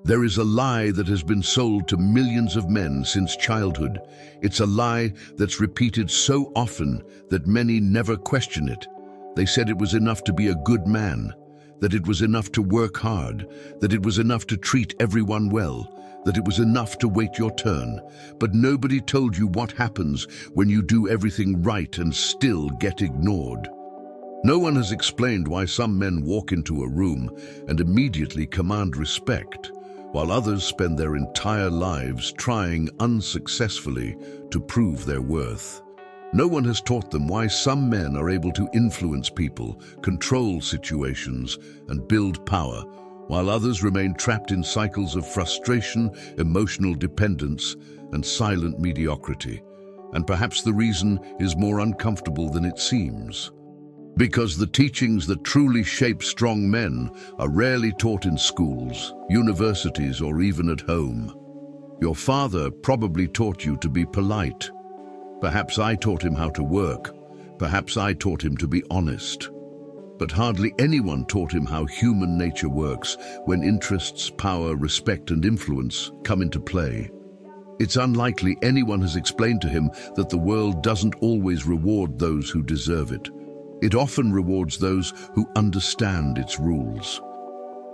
There is a lie that has been sold to millions of men since childhood. It's a lie that's repeated so often that many never question it. They said it was enough to be a good man, that it was enough to work hard, that it was enough to treat everyone well, that it was enough to wait your turn. But nobody told you what happens when you do everything right and still get ignored. No one has explained why some men walk into a room and immediately command respect, while others spend their entire lives trying unsuccessfully to prove their worth. No one has taught them why some men are able to influence people, control situations, and build power, while others remain trapped in cycles of frustration, emotional dependence, and silent mediocrity. And perhaps the reason is more uncomfortable than it seems. Because the teachings that truly shape strong men are rarely taught in schools, universities, or even at home. Your father probably taught you to be polite. Perhaps I taught him how to work. Perhaps I taught him to be honest. But hardly anyone taught him how human nature works when interests, power, respect, and influence come into play. It's unlikely anyone has explained to him that the world doesn't always reward those who deserve it. It often rewards those who understand its rules.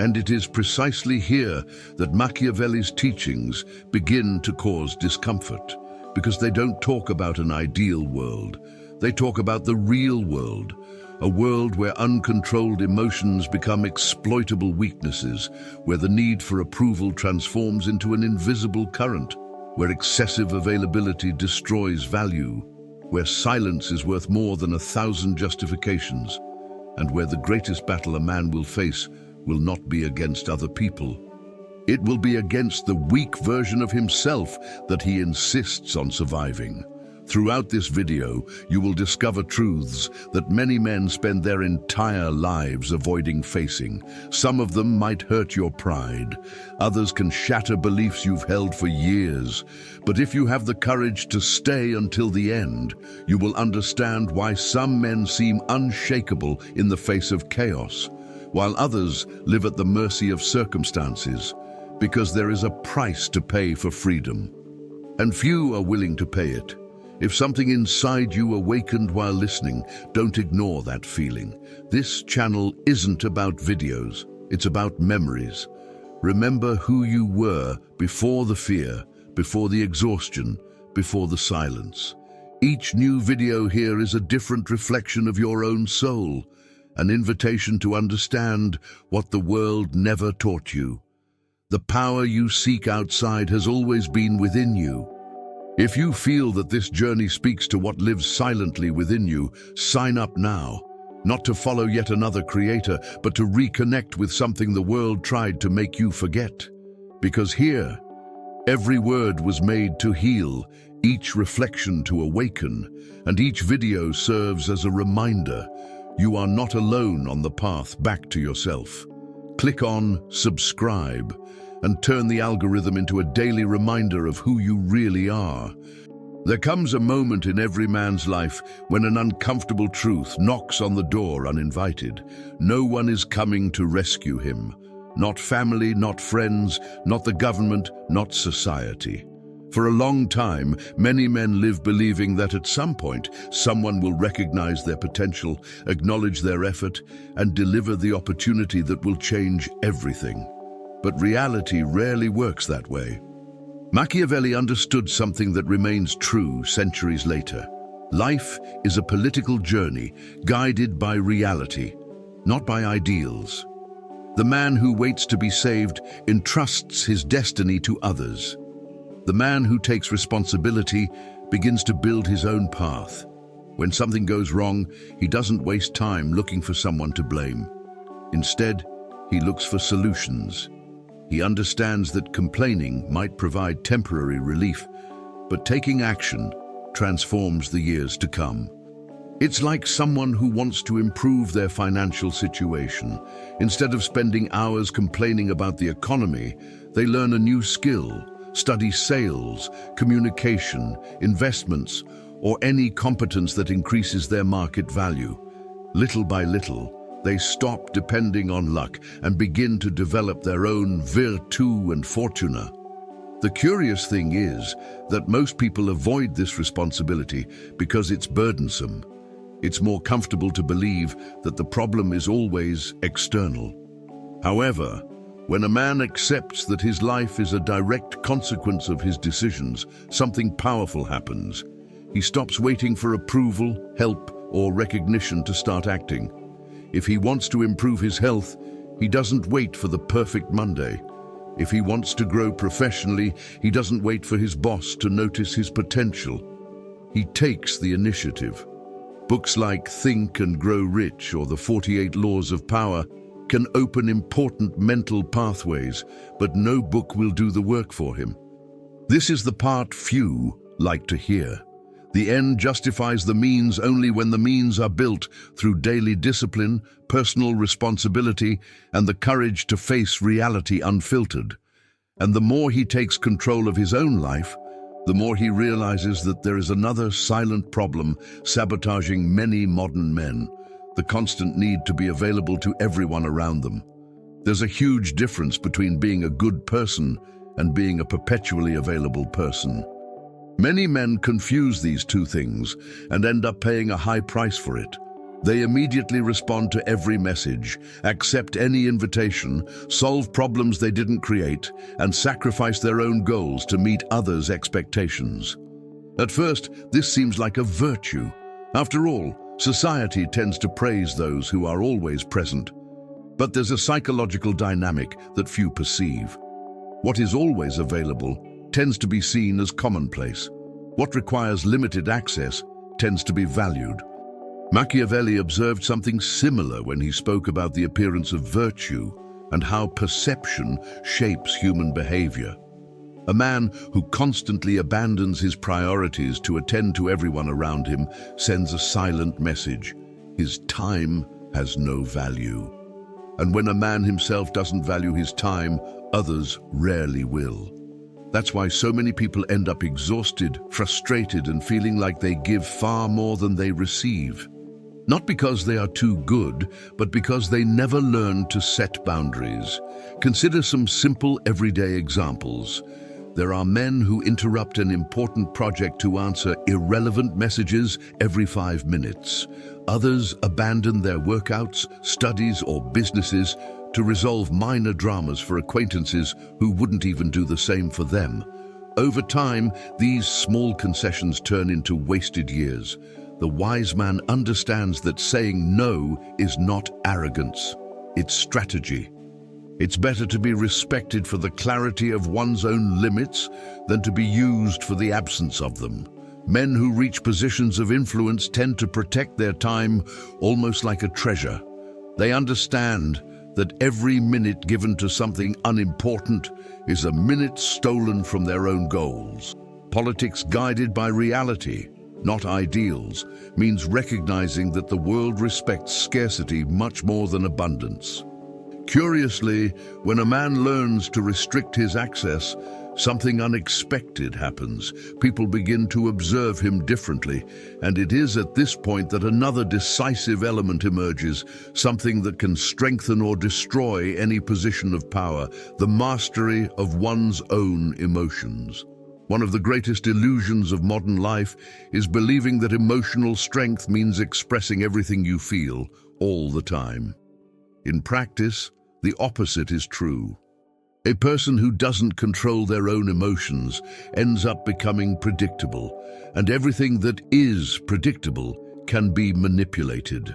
And it is precisely here that Machiavelli's teachings begin to cause discomfort, because they don't talk about an ideal world. They talk about the real world, a world where uncontrolled emotions become exploitable weaknesses, where the need for approval transforms into an invisible current, where excessive availability destroys value, where silence is worth more than 1,000 justifications, and where the greatest battle a man will face will not be against other people. It will be against the weak version of himself that he insists on surviving. Throughout this video, you will discover truths that many men spend their entire lives avoiding facing. Some of them might hurt your pride. Others can shatter beliefs you've held for years. But if you have the courage to stay until the end, you will understand why some men seem unshakable in the face of chaos, while others live at the mercy of circumstances, because there is a price to pay for freedom. And few are willing to pay it. If something inside you awakened while listening, don't ignore that feeling. This channel isn't about videos, it's about memories. Remember who you were before the fear, before the exhaustion, before the silence. Each new video here is a different reflection of your own soul, an invitation to understand what the world never taught you. The power you seek outside has always been within you. If you feel that this journey speaks to what lives silently within you, sign up now. Not to follow yet another creator, but to reconnect with something the world tried to make you forget. Because here, every word was made to heal, each reflection to awaken, and each video serves as a reminder. You are not alone on the path back to yourself. Click on subscribe and turn the algorithm into a daily reminder of who you really are. There comes a moment in every man's life when an uncomfortable truth knocks on the door uninvited. No one is coming to rescue him. Not family, not friends, not the government, not society. For a long time, many men live believing that at some point, someone will recognize their potential, acknowledge their effort, and deliver the opportunity that will change everything. But reality rarely works that way. Machiavelli understood something that remains true centuries later. Life is a political journey guided by reality, not by ideals. The man who waits to be saved entrusts his destiny to others. The man who takes responsibility begins to build his own path. When something goes wrong, he doesn't waste time looking for someone to blame. Instead, he looks for solutions. He understands that complaining might provide temporary relief, but taking action transforms the years to come. It's like someone who wants to improve their financial situation. Instead of spending hours complaining about the economy, they learn a new skill, study sales, communication, investments, or any competence that increases their market value. Little by little, They stop depending on luck and begin to develop their own virtù and fortuna. The curious thing is that most people avoid this responsibility because it's burdensome. It's more comfortable to believe that the problem is always external. However, when a man accepts that his life is a direct consequence of his decisions, something powerful happens. He stops waiting for approval, help, or recognition to start acting. If he wants to improve his health, he doesn't wait for the perfect Monday. If he wants to grow professionally, he doesn't wait for his boss to notice his potential. He takes the initiative. Books like Think and Grow Rich or The 48 Laws of Power can open important mental pathways, but no book will do the work for him. This is the part few like to hear. The end justifies the means only when the means are built through daily discipline, personal responsibility, and the courage to face reality unfiltered. And the more he takes control of his own life, the more he realizes that there is another silent problem sabotaging many modern men: the constant need to be available to everyone around them. There's a huge difference between being a good person and being a perpetually available person. Many men confuse these two things and end up paying a high price for it. They immediately respond to every message, accept any invitation, solve problems they didn't create, and sacrifice their own goals to meet others' expectations. At first, this seems like a virtue. After all, society tends to praise those who are always present. But there's a psychological dynamic that few perceive. What is always available tends to be seen as commonplace. What requires limited access tends to be valued. Machiavelli observed something similar when he spoke about the appearance of virtue and how perception shapes human behavior. A man who constantly abandons his priorities to attend to everyone around him sends a silent message. His time has no value. And when a man himself doesn't value his time, others rarely will. That's why so many people end up exhausted, frustrated, and feeling like they give far more than they receive. Not because they are too good, but because they never learn to set boundaries. Consider some simple everyday examples. There are men who interrupt an important project to answer irrelevant messages every 5 minutes. Others abandon their workouts, studies, or businesses to resolve minor dramas for acquaintances who wouldn't even do the same for them. Over time, these small concessions turn into wasted years. The wise man understands that saying no is not arrogance, it's strategy. It's better to be respected for the clarity of one's own limits than to be used for the absence of them. Men who reach positions of influence tend to protect their time almost like a treasure. They understand that every minute given to something unimportant is a minute stolen from their own goals. Politics guided by reality, not ideals, means recognizing that the world respects scarcity much more than abundance. Curiously, when a man learns to restrict his access, something unexpected happens. People begin to observe him differently, and it is at this point that another decisive element emerges, something that can strengthen or destroy any position of power: the mastery of one's own emotions. One of the greatest illusions of modern life is believing that emotional strength means expressing everything you feel all the time. In practice, the opposite is true. A person who doesn't control their own emotions ends up becoming predictable, and everything that is predictable can be manipulated.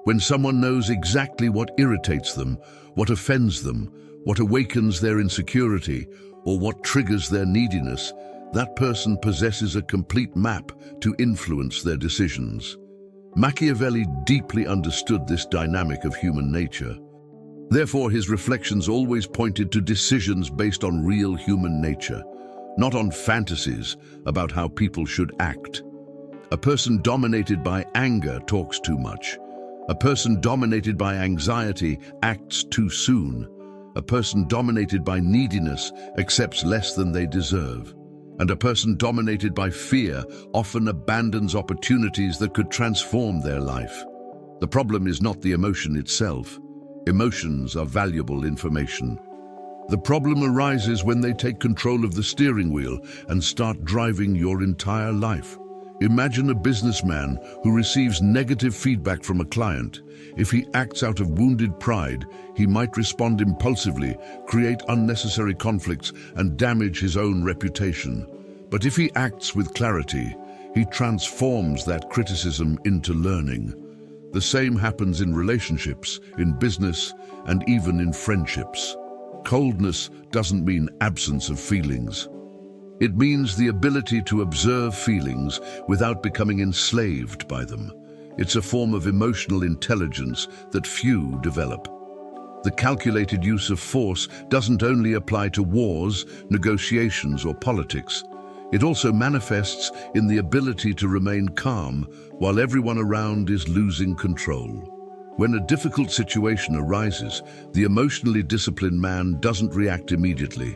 When someone knows exactly what irritates them, what offends them, what awakens their insecurity, or what triggers their neediness, that person possesses a complete map to influence their decisions. Machiavelli deeply understood this dynamic of human nature. Therefore, his reflections always pointed to decisions based on real human nature, not on fantasies about how people should act. A person dominated by anger talks too much. A person dominated by anxiety acts too soon. A person dominated by neediness accepts less than they deserve. And a person dominated by fear often abandons opportunities that could transform their life. The problem is not the emotion itself. Emotions are valuable information. The problem arises when they take control of the steering wheel and start driving your entire life. Imagine a businessman who receives negative feedback from a client. If he acts out of wounded pride, he might respond impulsively, create unnecessary conflicts, and damage his own reputation. But if he acts with clarity, he transforms that criticism into learning. The same happens in relationships, in business, and even in friendships. Coldness doesn't mean absence of feelings. It means the ability to observe feelings without becoming enslaved by them. It's a form of emotional intelligence that few develop. The calculated use of force doesn't only apply to wars, negotiations, or politics. It also manifests in the ability to remain calm while everyone around is losing control. When a difficult situation arises, the emotionally disciplined man doesn't react immediately.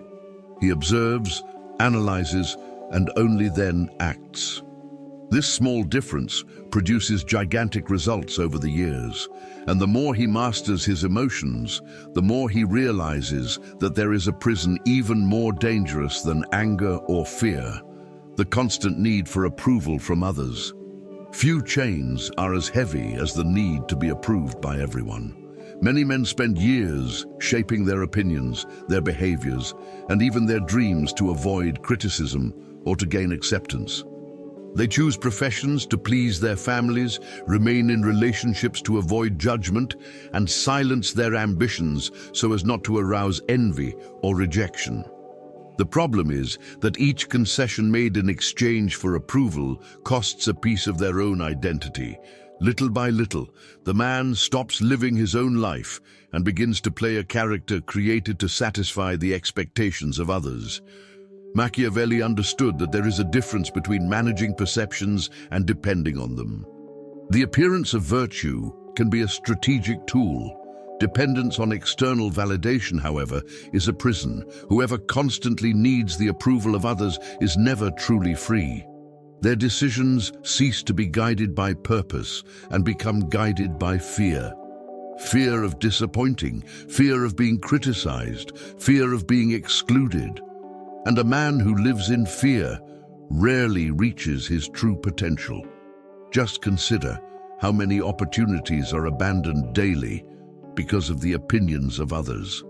He observes, analyzes, and only then acts. This small difference produces gigantic results over the years, and the more he masters his emotions, the more he realizes that there is a prison even more dangerous than anger or fear: the constant need for approval from others. Few chains are as heavy as the need to be approved by everyone. Many men spend years shaping their opinions, their behaviors, and even their dreams to avoid criticism or to gain acceptance. They choose professions to please their families, remain in relationships to avoid judgment, and silence their ambitions so as not to arouse envy or rejection. The problem is that each concession made in exchange for approval costs a piece of their own identity. Little by little, the man stops living his own life and begins to play a character created to satisfy the expectations of others. Machiavelli understood that there is a difference between managing perceptions and depending on them. The appearance of virtue can be a strategic tool. Dependence on external validation, however, is a prison. Whoever constantly needs the approval of others is never truly free. Their decisions cease to be guided by purpose and become guided by fear. Fear of disappointing, fear of being criticized, fear of being excluded. And a man who lives in fear rarely reaches his true potential. Just consider how many opportunities are abandoned daily because of the opinions of others.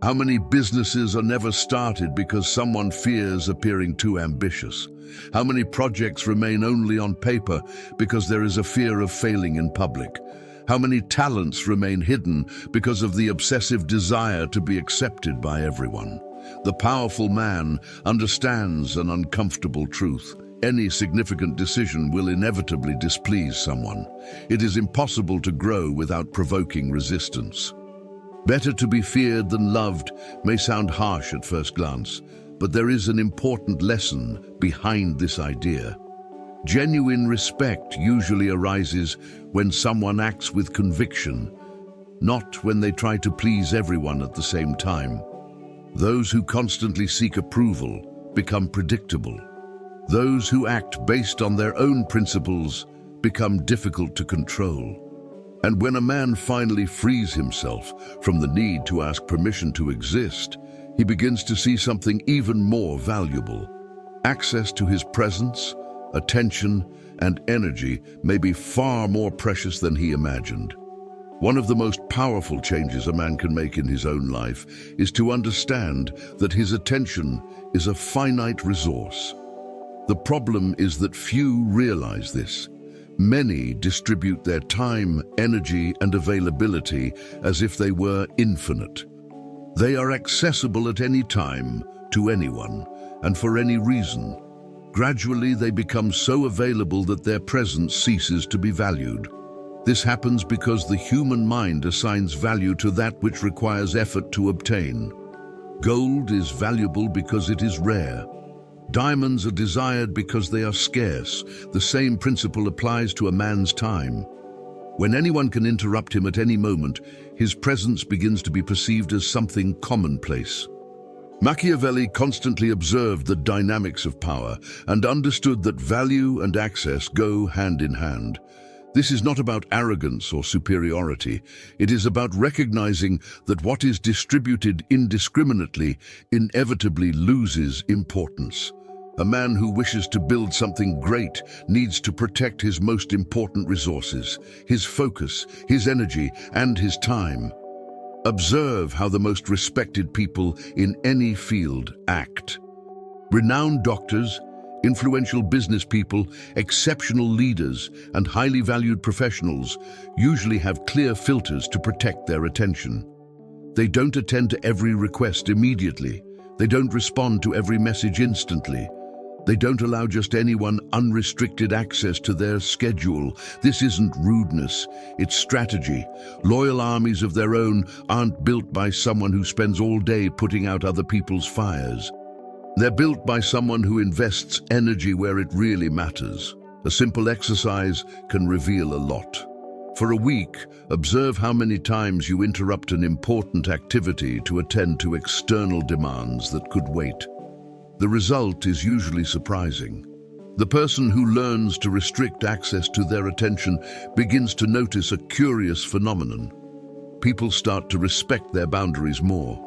How many businesses are never started because someone fears appearing too ambitious? How many projects remain only on paper because there is a fear of failing in public? How many talents remain hidden because of the obsessive desire to be accepted by everyone? The powerful man understands an uncomfortable truth. Any significant decision will inevitably displease someone. It is impossible to grow without provoking resistance. Better to be feared than loved may sound harsh at first glance, but there is an important lesson behind this idea. Genuine respect usually arises when someone acts with conviction, not when they try to please everyone at the same time. Those who constantly seek approval become predictable. Those who act based on their own principles become difficult to control. And when a man finally frees himself from the need to ask permission to exist, he begins to see something even more valuable. Access to his presence, attention, and energy may be far more precious than he imagined. One of the most powerful changes a man can make in his own life is to understand that his attention is a finite resource. The problem is that few realize this. Many distribute their time, energy, and availability as if they were infinite. They are accessible at any time, to anyone, and for any reason. Gradually, they become so available that their presence ceases to be valued. This happens because the human mind assigns value to that which requires effort to obtain. Gold is valuable because it is rare. Diamonds are desired because they are scarce. The same principle applies to a man's time. When anyone can interrupt him at any moment, his presence begins to be perceived as something commonplace. Machiavelli constantly observed the dynamics of power and understood that value and access go hand in hand. This is not about arrogance or superiority. It is about recognizing that what is distributed indiscriminately inevitably loses importance. A man who wishes to build something great needs to protect his most important resources, his focus, his energy, and his time. Observe how the most respected people in any field act. Renowned doctors, influential business people, exceptional leaders, and highly valued professionals usually have clear filters to protect their attention. They don't attend to every request immediately. They don't respond to every message instantly. They don't allow just anyone unrestricted access to their schedule. This isn't rudeness, it's strategy. Loyal armies of their own aren't built by someone who spends all day putting out other people's fires. They're built by someone who invests energy where it really matters. A simple exercise can reveal a lot. For a week, observe how many times you interrupt an important activity to attend to external demands that could wait. The result is usually surprising. The person who learns to restrict access to their attention begins to notice a curious phenomenon. People start to respect their boundaries more.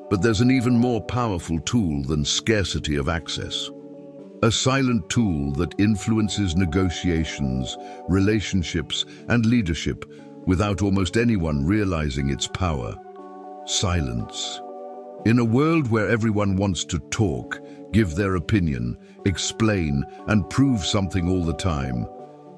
But there's an even more powerful tool than scarcity of access. A silent tool that influences negotiations, relationships, and leadership without almost anyone realizing its power. Silence. In a world where everyone wants to talk, give their opinion, explain, and prove something all the time,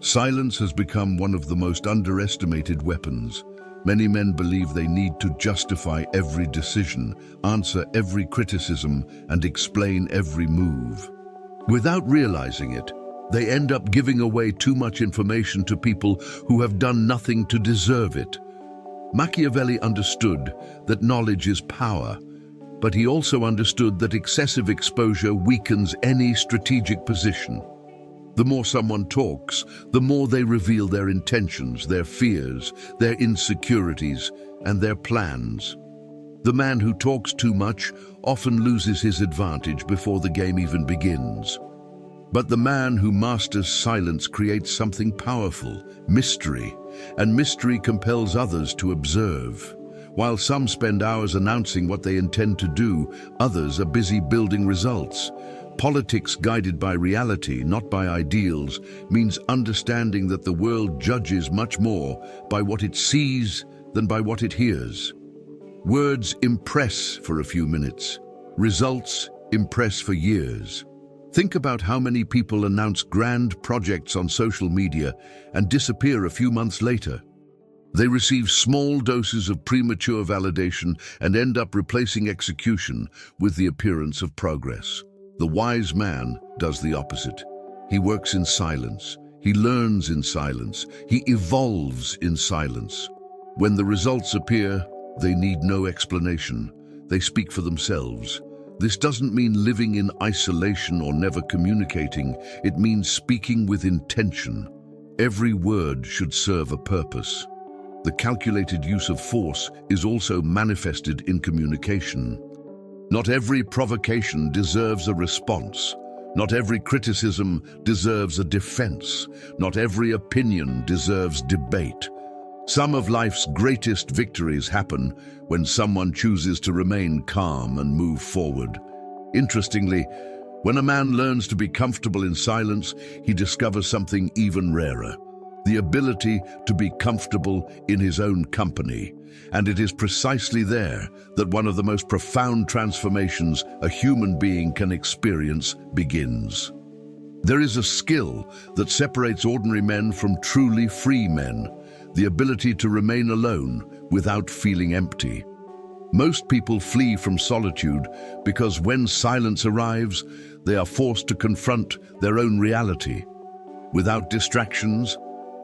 silence has become one of the most underestimated weapons. Many men believe they need to justify every decision, answer every criticism, and explain every move. Without realizing it, they end up giving away too much information to people who have done nothing to deserve it. Machiavelli understood that knowledge is power, but he also understood that excessive exposure weakens any strategic position. The more someone talks, the more they reveal their intentions, their fears, their insecurities, and their plans. The man who talks too much often loses his advantage before the game even begins. But the man who masters silence creates something powerful, mystery, and mystery compels others to observe. While some spend hours announcing what they intend to do, others are busy building results. Politics guided by reality, not by ideals, means understanding that the world judges much more by what it sees than by what it hears. Words impress for a few minutes. Results impress for years. Think about how many people announce grand projects on social media and disappear a few months later. They receive small doses of premature validation and end up replacing execution with the appearance of progress. The wise man does the opposite. He works in silence. He learns in silence. He evolves in silence. When the results appear, they need no explanation. They speak for themselves. This doesn't mean living in isolation or never communicating. It means speaking with intention. Every word should serve a purpose. The calculated use of force is also manifested in communication. Not every provocation deserves a response. Not every criticism deserves a defense. Not every opinion deserves debate. Some of life's greatest victories happen when someone chooses to remain calm and move forward. Interestingly, when a man learns to be comfortable in silence, he discovers something even rarer: the ability to be comfortable in his own company. And it is precisely there that one of the most profound transformations a human being can experience begins. There is a skill that separates ordinary men from truly free men: the ability to remain alone without feeling empty. Most people flee from solitude because when silence arrives, they are forced to confront their own reality. Without distractions,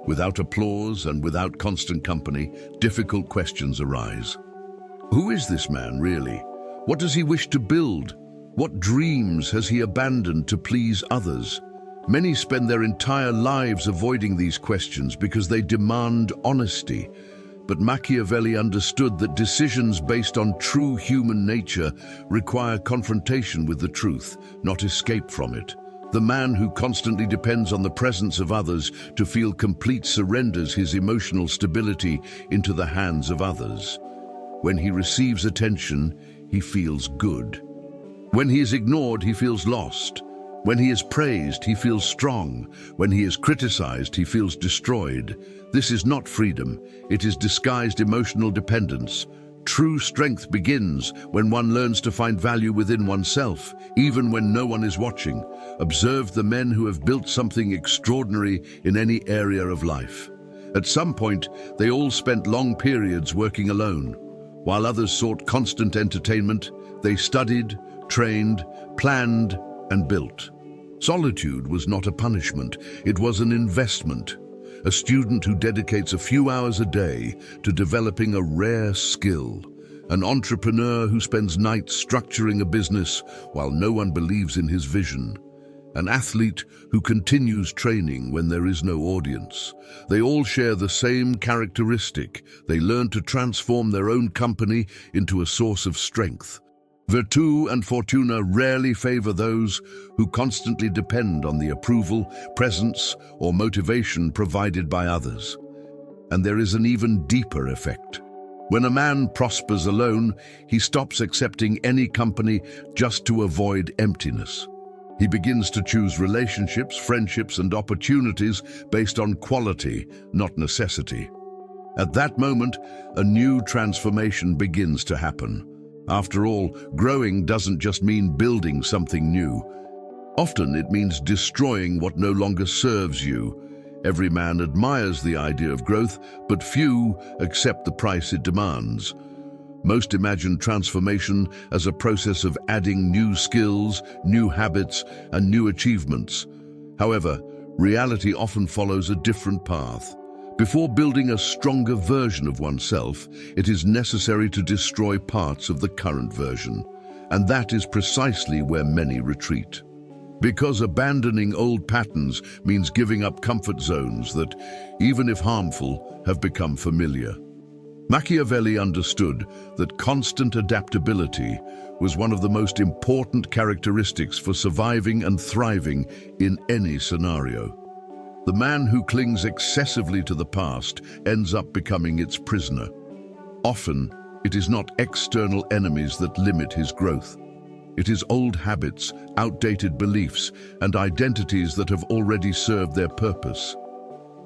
without applause, and without constant company, difficult questions arise. Who is this man really? What does he wish to build? What dreams has he abandoned to please others? Many spend their entire lives avoiding these questions because they demand honesty. But Machiavelli understood that decisions based on true human nature require confrontation with the truth, not escape from it. The man who constantly depends on the presence of others to feel complete surrenders his emotional stability into the hands of others. When he receives attention, he feels good. When he is ignored, he feels lost. When he is praised, he feels strong. When he is criticized, he feels destroyed. This is not freedom. It is disguised emotional dependence. True strength begins when one learns to find value within oneself, even when no one is watching. Observe the men who have built something extraordinary in any area of life. At some point, they all spent long periods working alone. While others sought constant entertainment, they studied, trained, planned, and built. Solitude was not a punishment, it was an investment. A student who dedicates a few hours a day to developing a rare skill. An entrepreneur who spends nights structuring a business while no one believes in his vision. An athlete who continues training when there is no audience. They all share the same characteristic. They learn to transform their own company into a source of strength. Virtù and fortuna rarely favor those who constantly depend on the approval, presence, or motivation provided by others. And there is an even deeper effect. When a man prospers alone, he stops accepting any company just to avoid emptiness. He begins to choose relationships, friendships, and opportunities based on quality, not necessity. At that moment, a new transformation begins to happen. After all, growing doesn't just mean building something new. Often it means destroying what no longer serves you. Every man admires the idea of growth, but few accept the price it demands. Most imagine transformation as a process of adding new skills, new habits, and new achievements. However, reality often follows a different path. Before building a stronger version of oneself, it is necessary to destroy parts of the current version. And that is precisely where many retreat. Because abandoning old patterns means giving up comfort zones that, even if harmful, have become familiar. Machiavelli understood that constant adaptability was one of the most important characteristics for surviving and thriving in any scenario. The man who clings excessively to the past ends up becoming its prisoner. Often, it is not external enemies that limit his growth. It is old habits, outdated beliefs, and identities that have already served their purpose.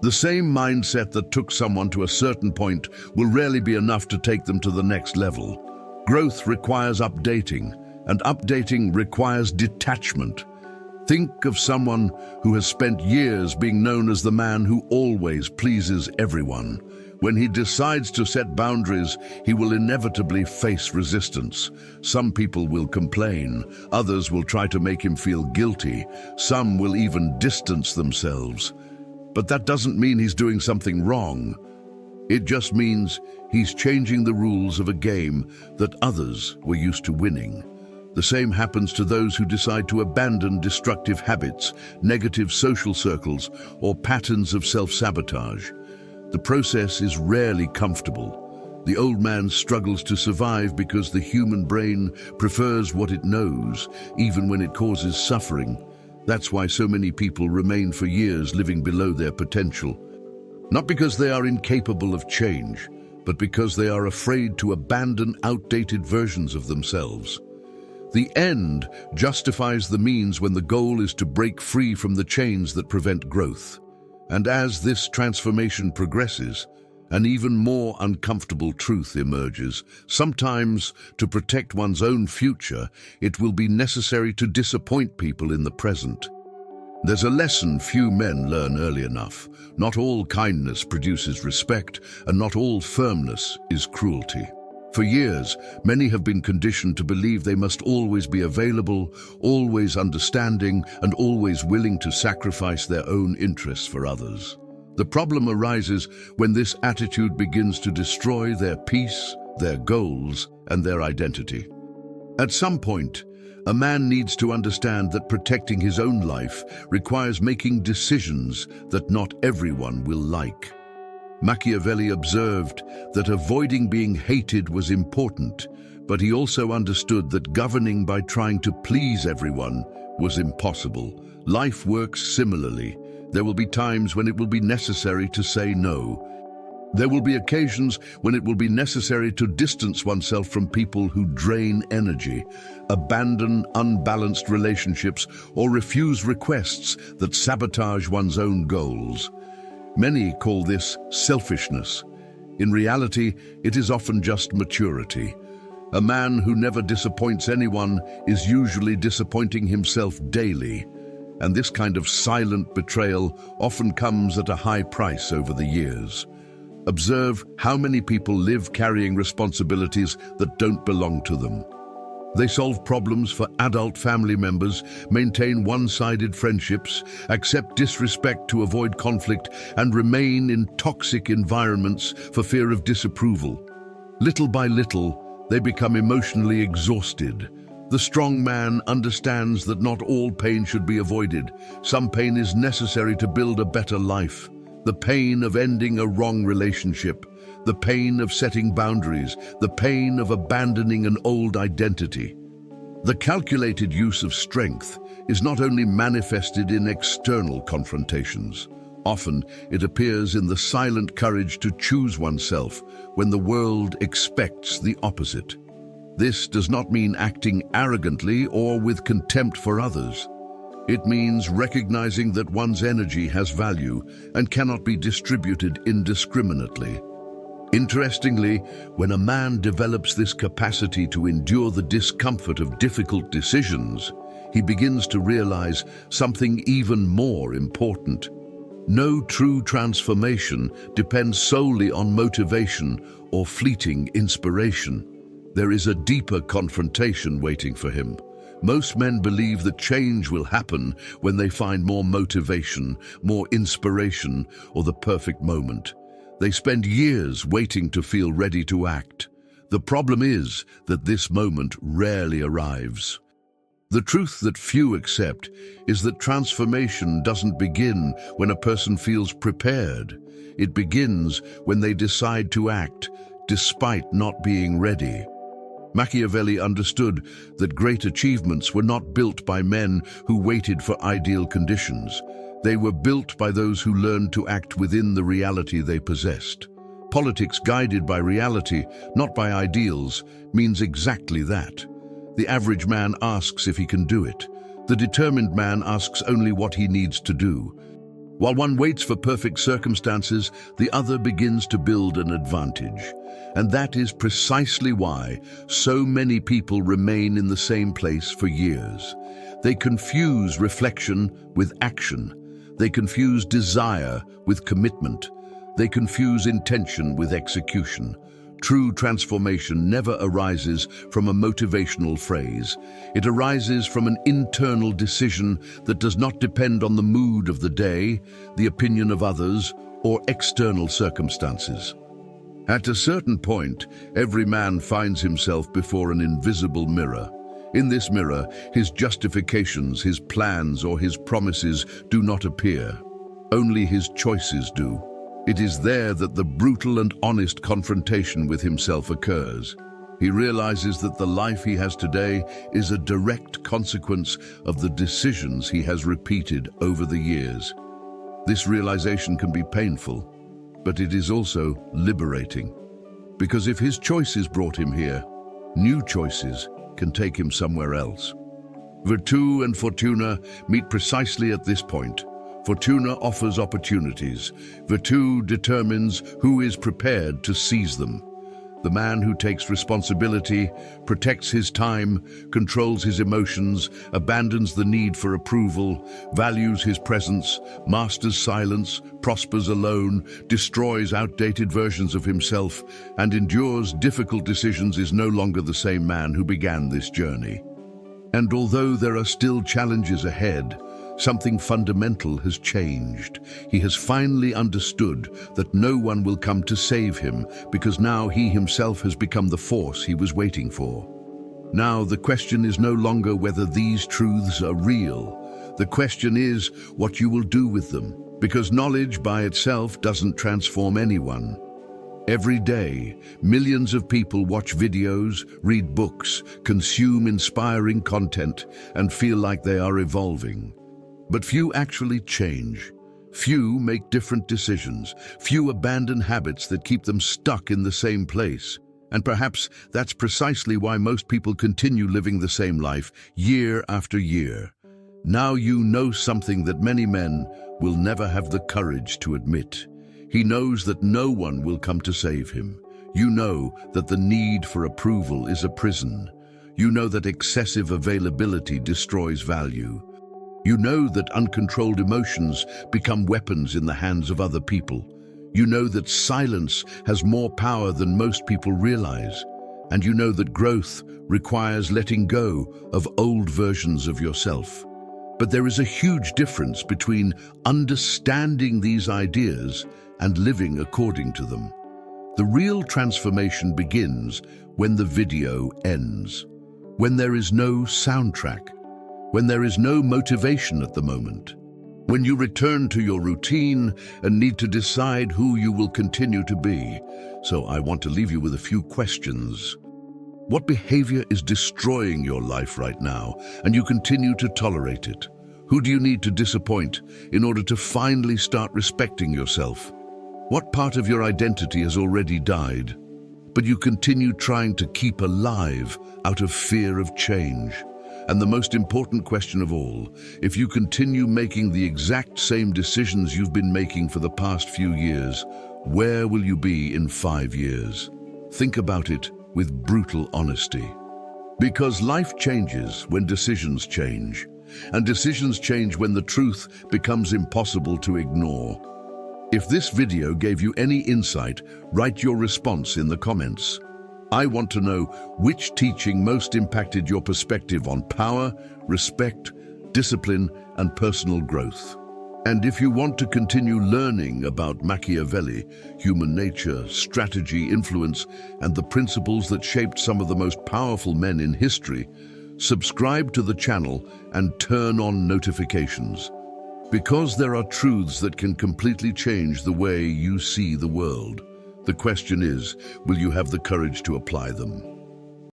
The same mindset that took someone to a certain point will rarely be enough to take them to the next level. Growth requires updating, and updating requires detachment. Think of someone who has spent years being known as the man who always pleases everyone. When he decides to set boundaries, he will inevitably face resistance. Some people will complain, others will try to make him feel guilty, some will even distance themselves. But that doesn't mean he's doing something wrong. It just means he's changing the rules of a game that others were used to winning. The same happens to those who decide to abandon destructive habits, negative social circles, or patterns of self-sabotage. The process is rarely comfortable. The old man struggles to survive because the human brain prefers what it knows, even when it causes suffering. That's why so many people remain for years living below their potential. Not because they are incapable of change, but because they are afraid to abandon outdated versions of themselves. The end justifies the means when the goal is to break free from the chains that prevent growth. And as this transformation progresses, an even more uncomfortable truth emerges. Sometimes, to protect one's own future, it will be necessary to disappoint people in the present. There's a lesson few men learn early enough. Not all kindness produces respect, and not all firmness is cruelty. For years, many have been conditioned to believe they must always be available, always understanding, and always willing to sacrifice their own interests for others. The problem arises when this attitude begins to destroy their peace, their goals, and their identity. At some point, a man needs to understand that protecting his own life requires making decisions that not everyone will like. Machiavelli observed that avoiding being hated was important, but he also understood that governing by trying to please everyone was impossible. Life works similarly. There will be times when it will be necessary to say no. There will be occasions when it will be necessary to distance oneself from people who drain energy, abandon unbalanced relationships, or refuse requests that sabotage one's own goals. Many call this selfishness. In reality, it is often just maturity. A man who never disappoints anyone is usually disappointing himself daily, and this kind of silent betrayal often comes at a high price over the years. Observe how many people live carrying responsibilities that don't belong to them. They solve problems for adult family members, maintain one-sided friendships, accept disrespect to avoid conflict, and remain in toxic environments for fear of disapproval. Little by little, they become emotionally exhausted. The strong man understands that not all pain should be avoided. Some pain is necessary to build a better life. The pain of ending a wrong relationship, the pain of setting boundaries, the pain of abandoning an old identity. The calculated use of strength is not only manifested in external confrontations. Often, it appears in the silent courage to choose oneself when the world expects the opposite. This does not mean acting arrogantly or with contempt for others. It means recognizing that one's energy has value and cannot be distributed indiscriminately. Interestingly, when a man develops this capacity to endure the discomfort of difficult decisions, he begins to realize something even more important. No true transformation depends solely on motivation or fleeting inspiration. There is a deeper confrontation waiting for him. Most men believe that change will happen when they find more motivation, more inspiration, or the perfect moment. They spend years waiting to feel ready to act. The problem is that this moment rarely arrives. The truth that few accept is that transformation doesn't begin when a person feels prepared. It begins when they decide to act, despite not being ready. Machiavelli understood that great achievements were not built by men who waited for ideal conditions. They were built by those who learned to act within the reality they possessed. Politics guided by reality, not by ideals, means exactly that. The average man asks if he can do it. The determined man asks only what he needs to do. While one waits for perfect circumstances, the other begins to build an advantage. And that is precisely why so many people remain in the same place for years. They confuse reflection with action. They confuse desire with commitment. They confuse intention with execution. True transformation never arises from a motivational phrase. It arises from an internal decision that does not depend on the mood of the day, the opinion of others, or external circumstances. At a certain point, every man finds himself before an invisible mirror. In this mirror, his justifications, his plans, or his promises do not appear. Only his choices do. It is there that the brutal and honest confrontation with himself occurs. He realizes that the life he has today is a direct consequence of the decisions he has repeated over the years. This realization can be painful, but it is also liberating. Because if his choices brought him here, new choices can take him somewhere else. Virtù and Fortuna meet precisely at this point. Fortuna offers opportunities. Virtù determines who is prepared to seize them. The man who takes responsibility, protects his time, controls his emotions, abandons the need for approval, values his presence, masters silence, prospers alone, destroys outdated versions of himself, and endures difficult decisions is no longer the same man who began this journey. And although there are still challenges ahead, something fundamental has changed. He has finally understood that no one will come to save him because now he himself has become the force he was waiting for. Now the question is no longer whether these truths are real. The question is what you will do with them, because knowledge by itself doesn't transform anyone. Every day, millions of people watch videos, read books, consume inspiring content, and feel like they are evolving. But few actually change. Few make different decisions. Few abandon habits that keep them stuck in the same place. And perhaps that's precisely why most people continue living the same life year after year. Now you know something that many men will never have the courage to admit. He knows that no one will come to save him. You know that the need for approval is a prison. You know that excessive availability destroys value. You know that uncontrolled emotions become weapons in the hands of other people. You know that silence has more power than most people realize. And you know that growth requires letting go of old versions of yourself. But there is a huge difference between understanding these ideas and living according to them. The real transformation begins when the video ends, when there is no soundtrack, when there is no motivation at the moment, when you return to your routine and need to decide who you will continue to be. So I want to leave you with a few questions. What behavior is destroying your life right now, and you continue to tolerate it? Who do you need to disappoint in order to finally start respecting yourself? What part of your identity has already died, but you continue trying to keep alive out of fear of change? And the most important question of all, if you continue making the exact same decisions you've been making for the past few years, where will you be in 5 years? Think about it with brutal honesty. Because life changes when decisions change, and decisions change when the truth becomes impossible to ignore. If this video gave you any insight, write your response in the comments. I want to know which teaching most impacted your perspective on power, respect, discipline, and personal growth. And if you want to continue learning about Machiavelli, human nature, strategy, influence, and the principles that shaped some of the most powerful men in history, subscribe to the channel and turn on notifications. Because there are truths that can completely change the way you see the world. The question is, will you have the courage to apply them?